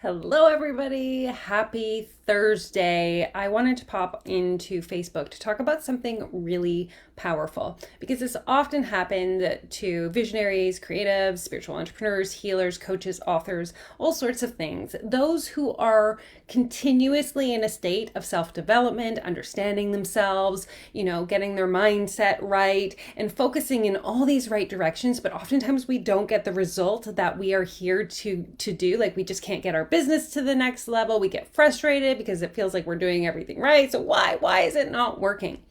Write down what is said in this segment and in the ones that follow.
Hello, everybody. Happy Thursday. I wanted to pop into Facebook to talk about something really powerful because this often happened to visionaries, creatives, spiritual entrepreneurs, healers, coaches, authors, all sorts of things. Those who are continuously in a state of self-development, understanding themselves, getting their mindset right and focusing in all these right directions, but oftentimes we don't get the result that we are here to do. Like we just can't get our business to the next level. We get frustrated because it feels like we're doing everything right. So why is it not working?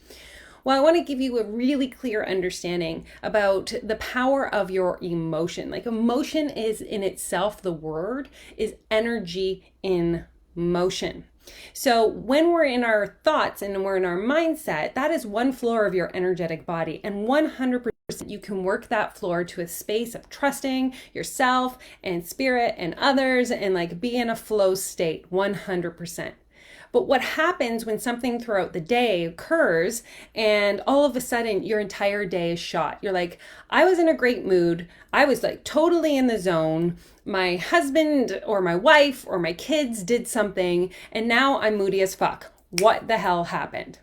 Well, I want to give you a really clear understanding about the power of your emotion. Like emotion is in itself, the word is energy in motion. So when we're in our thoughts and we're in our mindset, that is one floor of your energetic body, and 100% you can work that floor to a space of trusting yourself and spirit and others and like be in a flow state 100%. But what happens when something throughout the day occurs and all of a sudden your entire day is shot? You're like, I was in a great mood. I was like totally in the zone. My husband or my wife or my kids did something and now I'm moody as fuck. What the hell happened?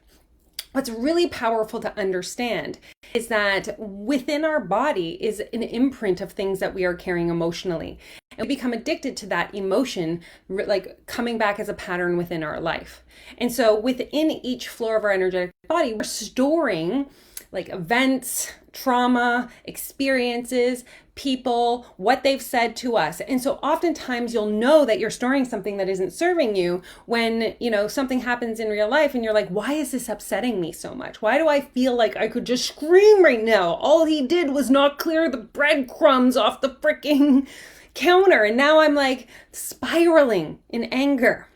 What's really powerful to understand is that within our body is an imprint of things that we are carrying emotionally. And we become addicted to that emotion, like coming back as a pattern within our life. And so within each floor of our energetic body, we're storing like events, trauma, experiences, people, what they've said to us. And so oftentimes you'll know that you're storing something that isn't serving you when, something happens in real life and you're like, why is this upsetting me so much? Why do I feel like I could just scream right now? All he did was not clear the breadcrumbs off the freaking counter. And now I'm like spiraling in anger.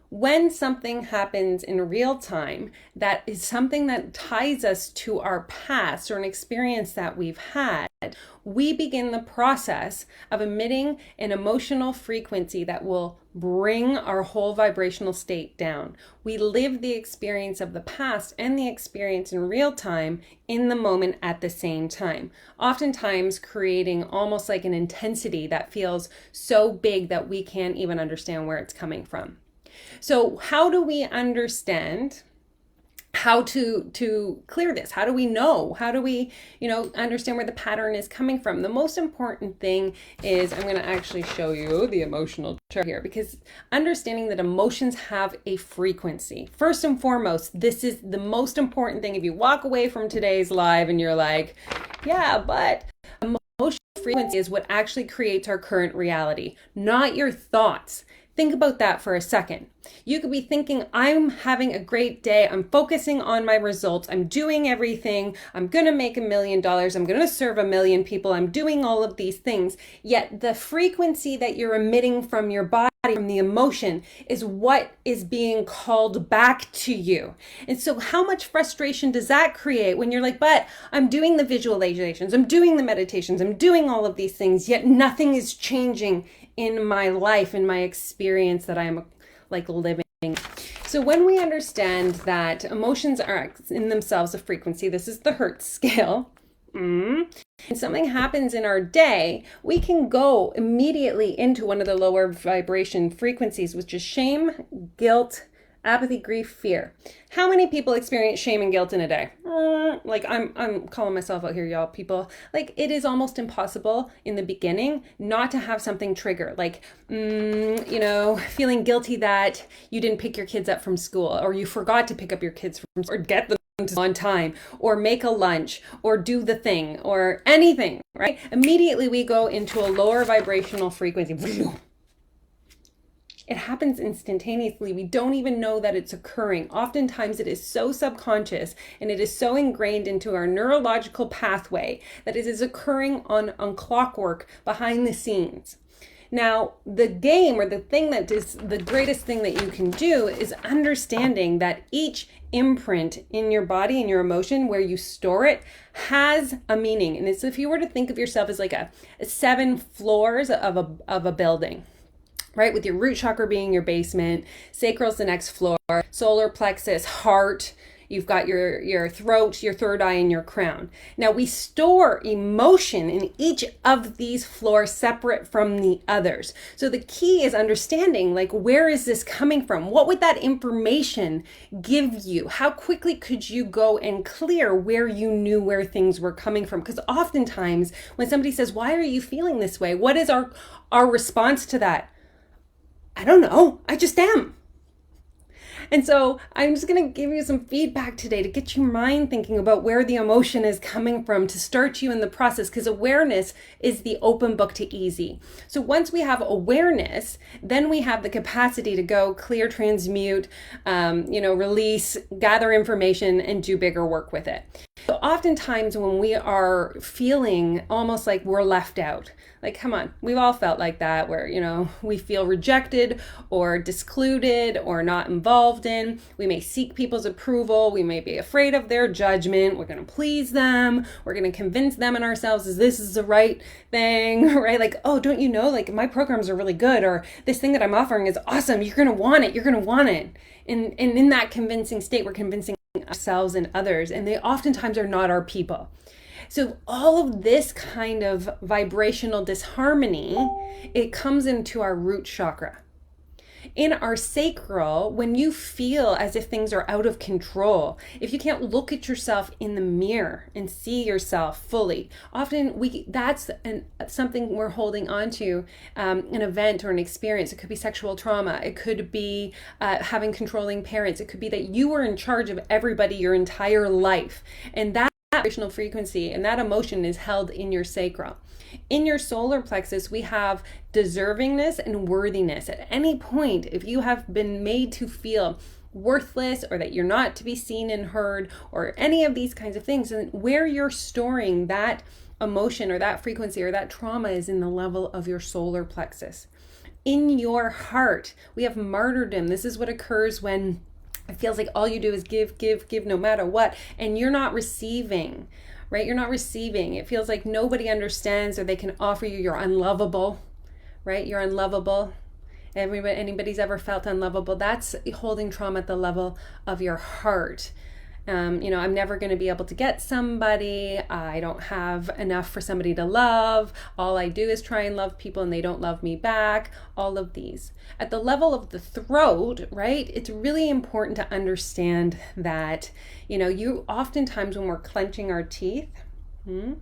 When something happens in real time, that is something that ties us to our past or an experience that we've had, we begin the process of emitting an emotional frequency that will bring our whole vibrational state down. We live the experience of the past and the experience in real time in the moment at the same time, oftentimes creating almost like an intensity that feels so big that we can't even understand where it's coming from. So how do we understand how to clear this? How do we know? How do we, understand where the pattern is coming from? The most important thing is, I'm going to actually show you the emotional chart here, because understanding that emotions have a frequency. First and foremost, this is the most important thing. If you walk away from today's live and you're like, yeah, but emotional frequency is what actually creates our current reality, not your thoughts. Think about that for a second. You could be thinking, I'm having a great day. I'm focusing on my results. I'm doing everything. I'm going to make $1 million. I'm going to serve 1 million people. I'm doing all of these things. Yet the frequency that you're emitting from your body, from the emotion, is what is being called back to you. And so how much frustration does that create when you're like, but I'm doing the visualizations, I'm doing the meditations, I'm doing all of these things, yet nothing is changing in my life, in my experience that I'm like living. So when we understand that emotions are in themselves a frequency, this is the Hertz scale, and something happens in our day, we can go immediately into one of the lower vibration frequencies, which is shame, guilt, apathy, grief, fear. How many people experience shame and guilt in a day? Like I'm calling myself out here, y'all, people. Like it is almost impossible in the beginning not to have something trigger. Like, feeling guilty that you didn't pick your kids up from school, or you forgot to pick up your kids from school, or get them on time, or make a lunch, or do the thing, or anything, right? Immediately we go into a lower vibrational frequency. It happens instantaneously. We don't even know that it's occurring. Oftentimes it is so subconscious and it is so ingrained into our neurological pathway that it is occurring on clockwork behind the scenes. Now, the game, or the thing that is the greatest thing that you can do, is understanding that each imprint in your body and your emotion, where you store it, has a meaning. And it's, if you were to think of yourself as like a 7 floors of a building, right? With your root chakra being your basement, sacral's the next floor, solar plexus, heart, you've got your throat, your third eye, and your crown. Now we store emotion in each of these floors separate from the others. So the key is understanding, like, where is this coming from? What would that information give you? How quickly could you go and clear where you knew where things were coming from? Because oftentimes when somebody says, why are you feeling this way? What is our response to that? I don't know. I just am. And so I'm just going to give you some feedback today to get your mind thinking about where the emotion is coming from, to start you in the process, because awareness is the open book to easy. So once we have awareness, then we have the capacity to go clear, transmute, release, gather information, and do bigger work with it. So oftentimes when we are feeling almost like we're left out, like, come on, we've all felt like that, where, we feel rejected or discluded or not involved in. We may seek people's approval. We may be afraid of their judgment. We're going to please them. We're going to convince them and ourselves that this is the right thing, right? Like, oh, don't you know, like, my programs are really good, or this thing that I'm offering is awesome. You're going to want it. You're going to want it. And in that convincing state, we're convincing ourselves and others, and they oftentimes are not our people. So all of this kind of vibrational disharmony, it comes into our root chakra. In our sacral, when you feel as if things are out of control, if you can't look at yourself in the mirror and see yourself fully, often that's something we're holding on to, an event or an experience. It could be sexual trauma. It could be having controlling parents. It could be that you were in charge of everybody your entire life. And that vibrational frequency and that emotion is held in your sacral. In your solar plexus, we have deservingness and worthiness. At any point, if you have been made to feel worthless, or that you're not to be seen and heard, or any of these kinds of things, and where you're storing that emotion or that frequency or that trauma is in the level of your solar plexus. In your heart, we have martyrdom. This is what occurs when it feels like all you do is give no matter what, and you're not receiving, right? You're not receiving. It feels like nobody understands, or they can offer you, you're unlovable, right? You're unlovable. Anybody's ever felt unlovable? That's holding trauma at the level of your heart. I'm never going to be able to get somebody. I don't have enough for somebody to love. All I do is try and love people and they don't love me back. All of these. At the level of the throat, right? It's really important to understand that, you oftentimes when we're clenching our teeth and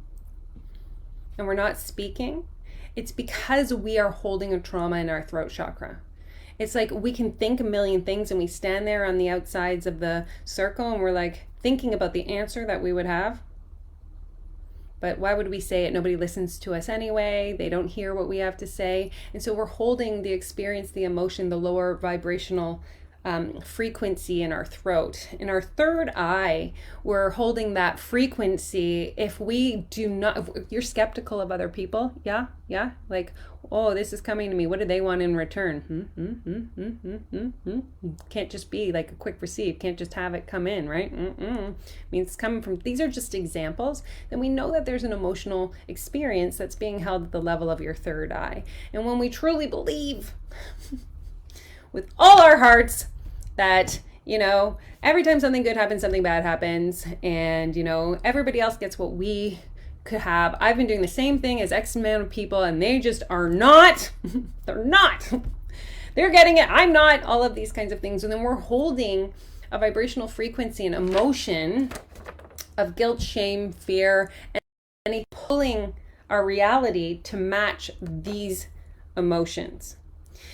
we're not speaking, it's because we are holding a trauma in our throat chakra. It's like we can think a million things and we stand there on the outsides of the circle and we're like thinking about the answer that we would have. But why would we say it? Nobody listens to us anyway. They don't hear what we have to say. And so we're holding the experience, the emotion, the lower vibrational frequency in our throat. In our third eye, we're holding that frequency. If we do not, if you're skeptical of other people, yeah, like, oh, this is coming to me. What do they want in return? Can't just be like a quick receive. Can't just have it come in, right? Means it's coming from, these are just examples. Then we know that there's an emotional experience that's being held at the level of your third eye. And when we truly believe with all our hearts that, every time something good happens, something bad happens, and, everybody else gets what we could have. I've been doing the same thing as X amount of people, and they just are not. They're not. They're getting it. I'm not. All of these kinds of things. And then we're holding a vibrational frequency and emotion of guilt, shame, fear, and pulling our reality to match these emotions.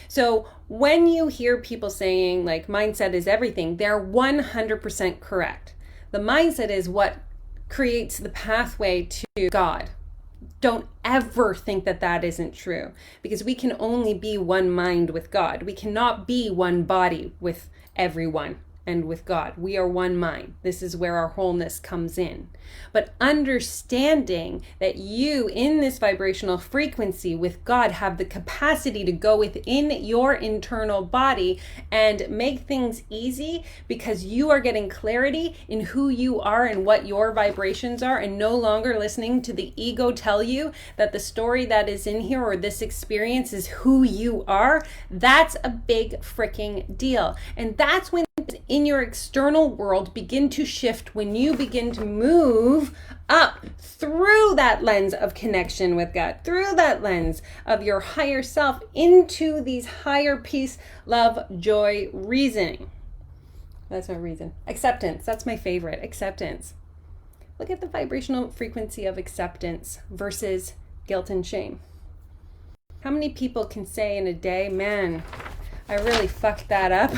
So when you hear people saying like mindset is everything, they're 100% correct. The mindset is what creates the pathway to God. Don't ever think that that isn't true, because we can only be one mind with God. We cannot be one body with everyone and with God. We are one mind. This is where our wholeness comes in. But understanding that you in this vibrational frequency with God have the capacity to go within your internal body and make things easy, because you are getting clarity in who you are and what your vibrations are, and no longer listening to the ego tell you that the story that is in here or this experience is who you are. That's a big freaking deal. And that's when in your external world begin to shift when you begin to move up through that lens of connection with God, through that lens of your higher self into these higher peace, love, joy, reasoning. That's my reason. Acceptance. That's my favorite. Acceptance. Look at the vibrational frequency of acceptance versus guilt and shame. How many people can say in a day, man, I really fucked that up,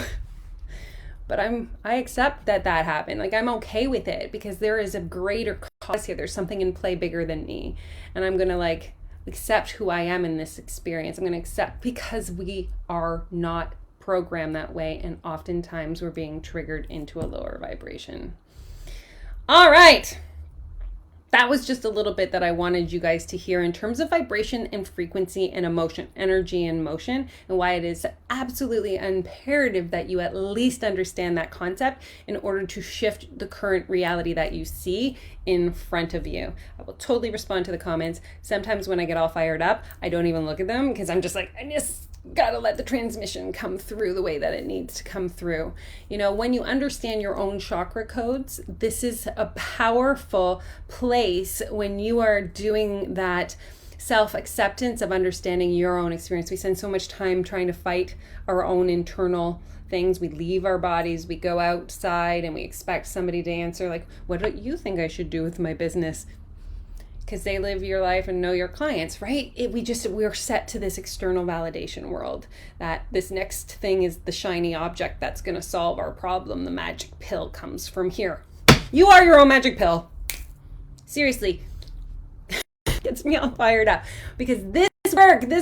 but I accept that happened. Like, I'm okay with it because there is a greater cause here. There's something in play bigger than me. And I'm going to accept who I am in this experience. I'm going to accept, because we are not programmed that way. And oftentimes we're being triggered into a lower vibration. All right. That was just a little bit that I wanted you guys to hear in terms of vibration and frequency and emotion, energy and motion, and why it is absolutely imperative that you at least understand that concept in order to shift the current reality that you see in front of you. I will totally respond to the comments. Sometimes when I get all fired up, I don't even look at them because I'm just like, I just gotta let the transmission come through the way that it needs to come through. You know, when you understand your own chakra codes, this is a powerful place when you are doing that self-acceptance of understanding your own experience. We spend so much time trying to fight our own internal things. We leave our bodies, we go outside, and we expect somebody to answer like, what do you think I should do with my business? Because they live your life and know your clients, right? We're set to this external validation world that this next thing is the shiny object that's going to solve our problem. The magic pill comes from here. You are your own magic pill. Seriously, gets me all fired up because this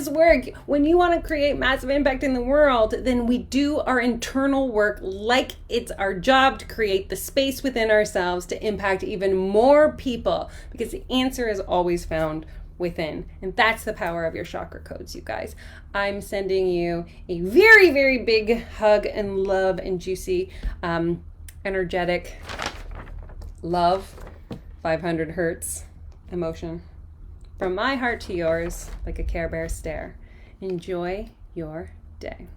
work, when you want to create massive impact in the world, then we do our internal work like it's our job to create the space within ourselves to impact even more people, because the answer is always found within. And that's the power of your chakra codes, you guys. I'm sending you a very, very big hug and love and juicy, energetic love, 500 hertz emotion. From my heart to yours, like a Care Bear stare. Enjoy your day.